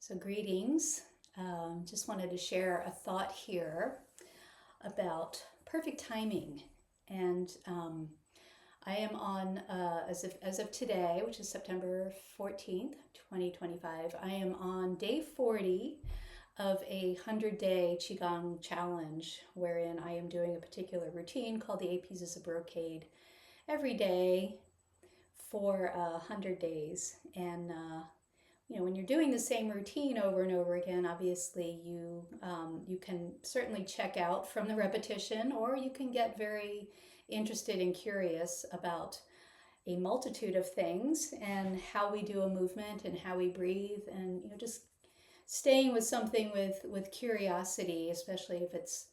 So greetings. Just wanted to share a thought here about perfect timing. And I am on, as of today, which is September 14th, 2025, I am on day 40 of a 100-day Qigong challenge, wherein I am doing a particular routine called the 8 Pieces of Brocade every day for 100 days. And when you're doing the same routine over and over again, obviously you can certainly check out from the repetition, or you can get very interested and curious about a multitude of things and how we do a movement and how we breathe, and just staying with something with curiosity, especially if it's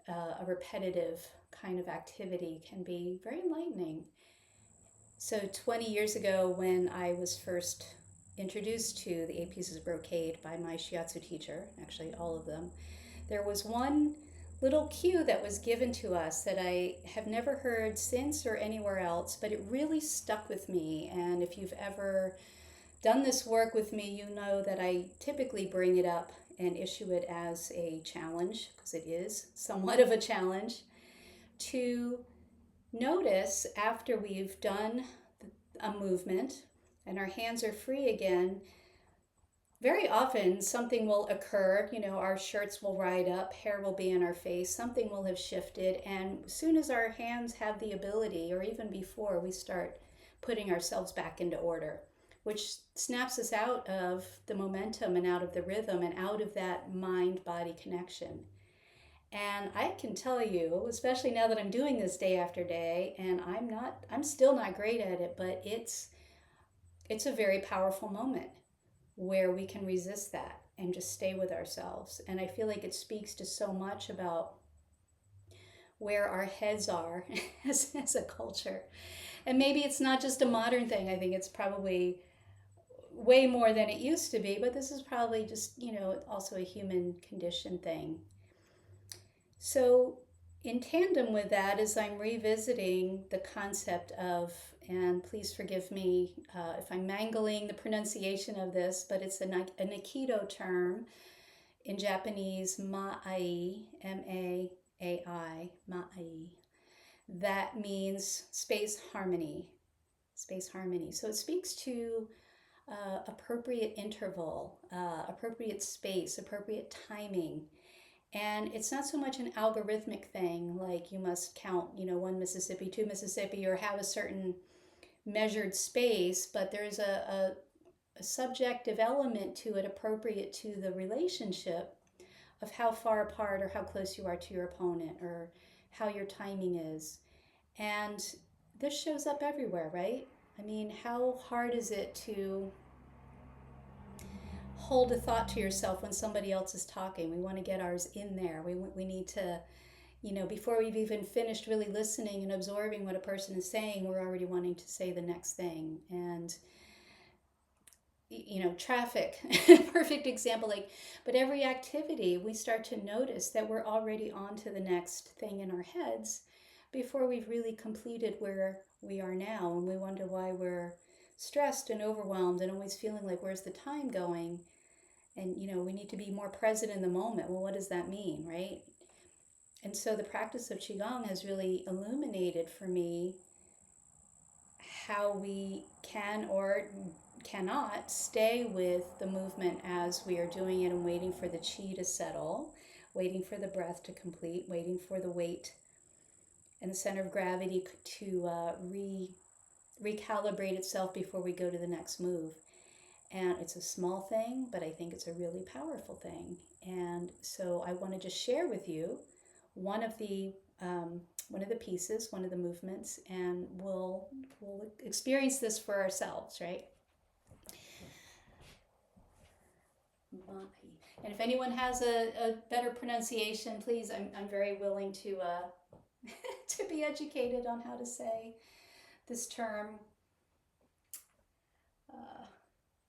a repetitive kind of activity, can be very enlightening. So 20 years ago, when I was first introduced to the 8 Pieces of Brocade by my shiatsu teacher, actually all of them, there was one little cue that was given to us that I have never heard since or anywhere else, but it really stuck with me. And if you've ever done this work with me, you know that I typically bring it up and issue it as a challenge, because it is somewhat of a challenge, to notice after we've done a movement and our hands are free again. Very often something will occur, our shirts will ride up, hair will be in our face, something will have shifted, and as soon as our hands have the ability, or even before, we start putting ourselves back into order, which snaps us out of the momentum and out of the rhythm and out of that mind-body connection. And I can tell you, especially now that I'm doing this day after day, and I'm still not great at it, but it's a very powerful moment where we can resist that and just stay with ourselves. And I feel like it speaks to so much about where our heads are as a culture. And maybe it's not just a modern thing. I think it's probably way more than it used to be, but this is probably just, also a human condition thing. So in tandem with that, as I'm revisiting the concept of, and please forgive me if I'm mangling the pronunciation of this, but it's a Aikido term in Japanese, ma'ai, M-A-A-I, ma'ai. That means space harmony, space harmony. So it speaks to appropriate interval, appropriate space, appropriate timing. And it's not so much an algorithmic thing, like you must count, 1 Mississippi, 2 Mississippi, or have a certain measured space, but there's a subjective element to it appropriate to the relationship of how far apart or how close you are to your opponent, or how your timing is. And this shows up everywhere, right? I mean, how hard is it to hold a thought to yourself when somebody else is talking? We want to get ours in there. We need to, before we've even finished really listening and absorbing what a person is saying, we're already wanting to say the next thing. And, traffic, perfect example. But every activity, we start to notice that we're already on to the next thing in our heads before we've really completed where we are now. And we wonder why we're stressed and overwhelmed and always feeling like, where's the time going? And, we need to be more present in the moment. Well, what does that mean, right? And so the practice of Qigong has really illuminated for me how we can or cannot stay with the movement as we are doing it and waiting for the Qi to settle, waiting for the breath to complete, waiting for the weight and the center of gravity to recalibrate itself before we go to the next move. And it's a small thing, but I think it's a really powerful thing. And so I want to just share with you one of the pieces, one of the movements, and we'll experience this for ourselves, right? And if anyone has a better pronunciation, please, I'm very willing to to be educated on how to say this term.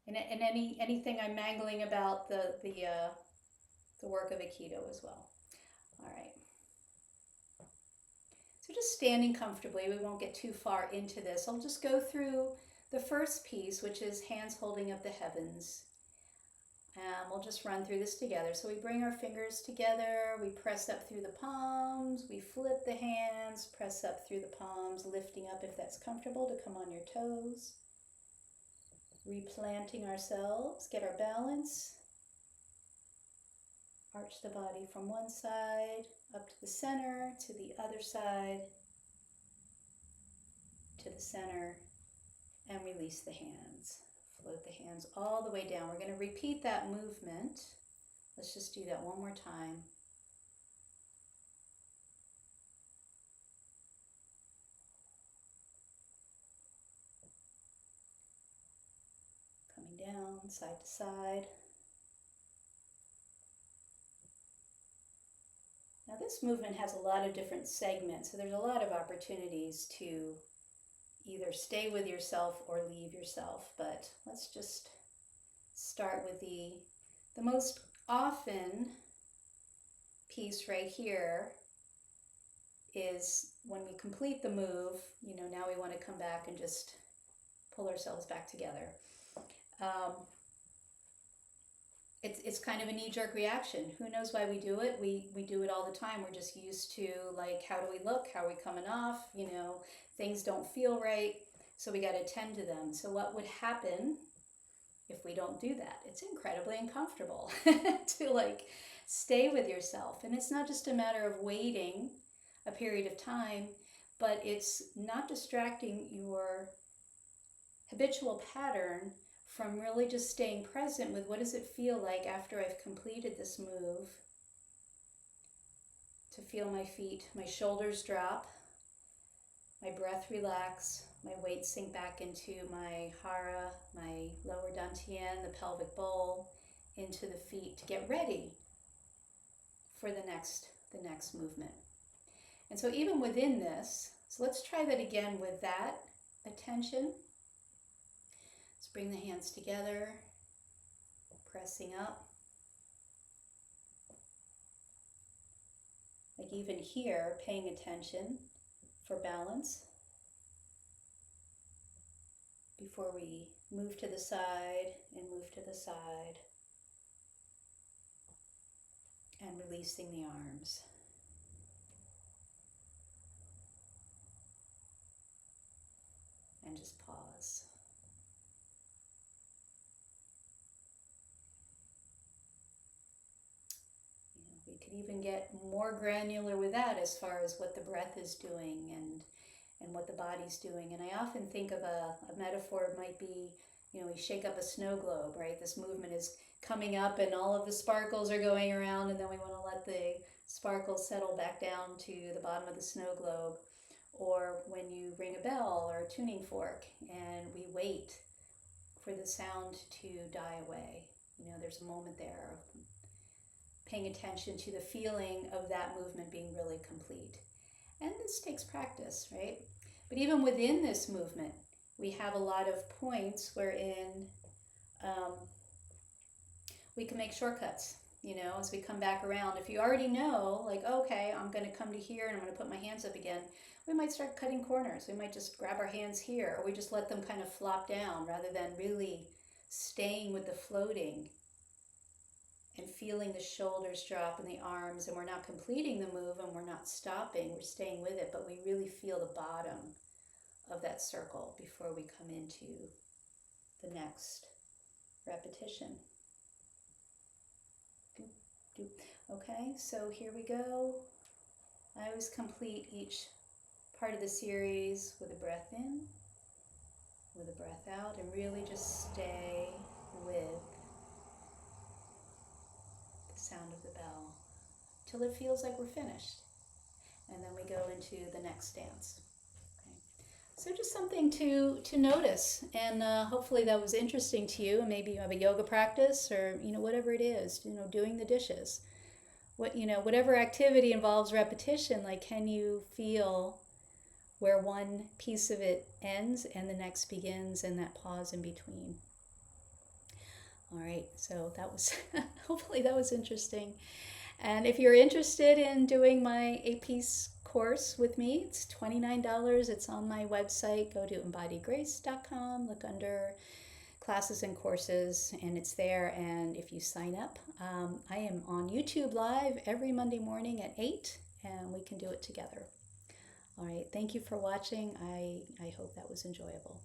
And anything I'm mangling about the work of Aikido as well. All right. So just standing comfortably, we won't get too far into this. I'll just go through the first piece, which is hands holding up the heavens. And we'll just run through this together. So we bring our fingers together, we press up through the palms, we flip the hands, press up through the palms, lifting up if that's comfortable to come on your toes. Replanting ourselves, get our balance. Arch the body from one side, up to the center, to the other side, to the center, and release the hands. Float the hands all the way down. We're going to repeat that movement. Let's just do that one more time. Coming down, side to side. Now this movement has a lot of different segments, so there's a lot of opportunities to either stay with yourself or leave yourself, but let's just start with the most often piece right here is when we complete the move, now we want to come back and just pull ourselves back together. It's kind of a knee-jerk reaction. Who knows why we do it? We do it all the time. We're just used to, like, how do we look? How are we coming off? Things don't feel right, so we got to attend to them. So what would happen if we don't do that? It's incredibly uncomfortable to stay with yourself. And it's not just a matter of waiting a period of time, but it's not distracting your habitual pattern from really just staying present with what does it feel like after I've completed this move, to feel my feet, my shoulders drop, my breath relax, my weight sink back into my hara, my lower dantian, the pelvic bowl, into the feet to get ready for the next movement. And so even within this, so let's try that again with that attention. Let's bring the hands together, pressing up. Like even here, paying attention for balance before we move to the side and move to the side, and releasing the arms. And just pause. We could even get more granular with that as far as what the breath is doing and what the body's doing. And I often think of a metaphor might be, we shake up a snow globe, right? This movement is coming up and all of the sparkles are going around, and then we want to let the sparkles settle back down to the bottom of the snow globe. Or when you ring a bell or a tuning fork and we wait for the sound to die away. There's a moment there of paying attention to the feeling of that movement being really complete. And this takes practice, right? But even within this movement, we have a lot of points wherein we can make shortcuts, as we come back around. If you already know, like, okay, I'm going to come to here and I'm going to put my hands up again, we might start cutting corners. We might just grab our hands here, or we just let them kind of flop down rather than really staying with the floating and feeling the shoulders drop and the arms, and we're not completing the move and we're not stopping, we're staying with it, but we really feel the bottom of that circle before we come into the next repetition. Okay, so here we go. I always complete each part of the series with a breath in, with a breath out, and really just stay with the sound of the bell till it feels like we're finished. And then we go into the next dance. Okay. So just something to notice, and hopefully that was interesting to you. Maybe you have a yoga practice, or whatever it is, doing the dishes. Whatever activity involves repetition, like, can you feel where one piece of it ends and the next begins, and that pause in between? All right, so that was, hopefully that was interesting. And if you're interested in doing my 8-piece course with me, it's $29. It's on my website. Go to embodiedgrace.com, look under classes and courses, and it's there. And if you sign up, I am on YouTube Live every Monday morning at 8, and we can do it together. All right, thank you for watching. I hope that was enjoyable.